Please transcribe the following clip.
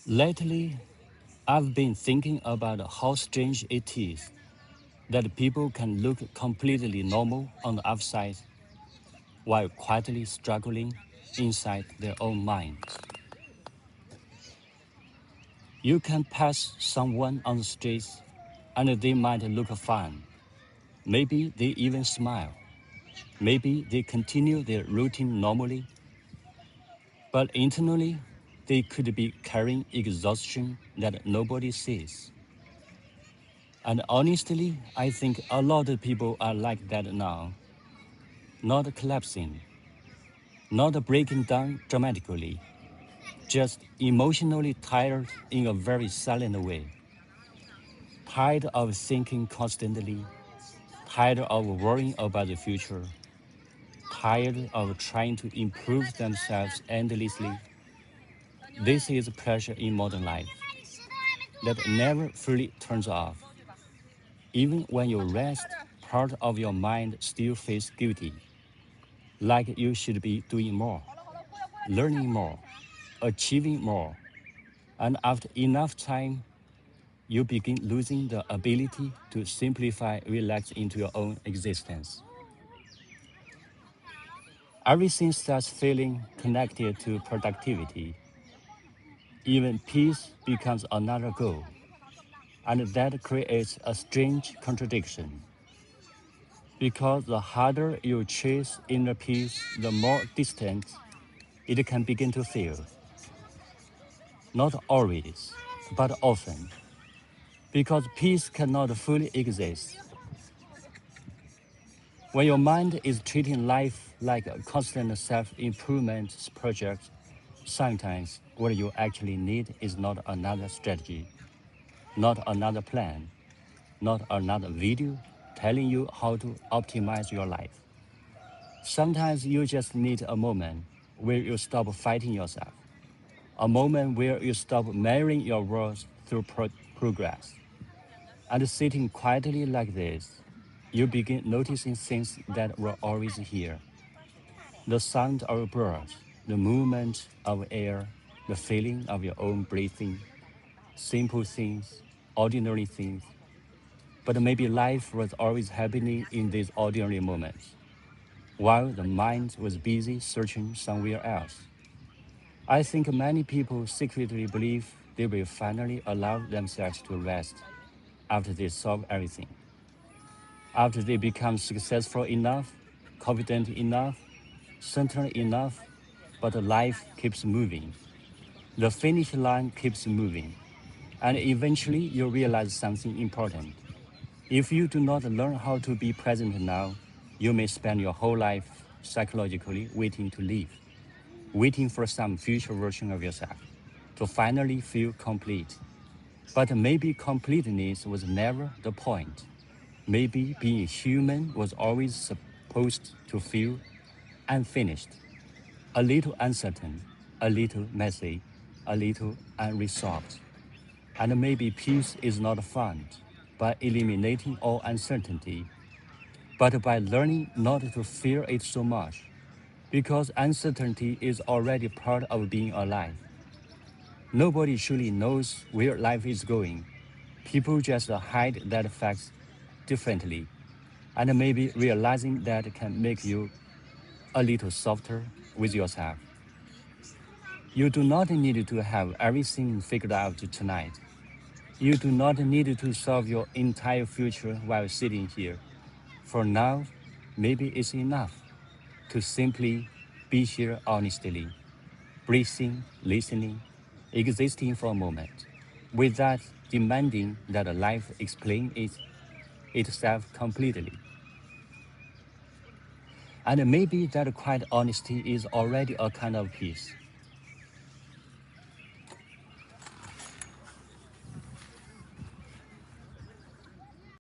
Lately, I've been thinking about how strange it is that people can look completely normal on the outside while quietly struggling inside their own minds. You can pass someone on the streets and they might look fine. Maybe they even smile. Maybe they continue their routine normally, but internally, they could be carrying exhaustion that nobody sees. And honestly, I think a lot of people are like that now, not collapsing, not breaking down dramatically, just emotionally tired in a very silent way, tired of thinking constantly, tired of worrying about the future, tired of trying to improve themselves endlessly. This is pressure in modern life that never fully turns off. Even when you rest, part of your mind still feels guilty, like you should be doing more, learning more, achieving more. And after enough time, you begin losing the ability to simplify, relax into your own existence. Everything starts feeling connected to productivity. Even peace becomes another goal. And that creates a strange contradiction. Because the harder you chase inner peace, the more distant it can begin to feel. Not always, but often. Because peace cannot fully exist when your mind is treating life like a constant self-improvement project. Sometimes what you actually need is not another strategy, not another plan, not another video telling you how to optimize your life. Sometimes you just need a moment where you stop fighting yourself, a moment where you stop measuring your worth through progress. And sitting quietly like this, you begin noticing things that were always here: the sound of birds, the movement of air, the feeling of your own breathing, simple things, ordinary things. But maybe life was always happening in these ordinary moments, while the mind was busy searching somewhere else. I think many people secretly believe they will finally allow themselves to rest after they solve everything, after they become successful enough, confident enough, certain enough, but life keeps moving. The finish line keeps moving, and eventually you realize something important. If you do not learn how to be present now, you may spend your whole life psychologically waiting to live, waiting for some future version of yourself to finally feel complete. But maybe completeness was never the point. Maybe being human was always supposed to feel unfinished, a little uncertain, a little messy, a little unresolved. And maybe peace is not found by eliminating all uncertainty, but by learning not to fear it so much, because uncertainty is already part of being alive. Nobody truly knows where life is going. People just hide that fact differently, and maybe realizing that can make you a little softer with yourself. You do not need to have everything figured out tonight. You do not need to solve your entire future while sitting here. For now, maybe it's enough to simply be here honestly, breathing, listening, existing for a moment, without demanding that life explain itself completely. And maybe that quiet honesty is already a kind of peace.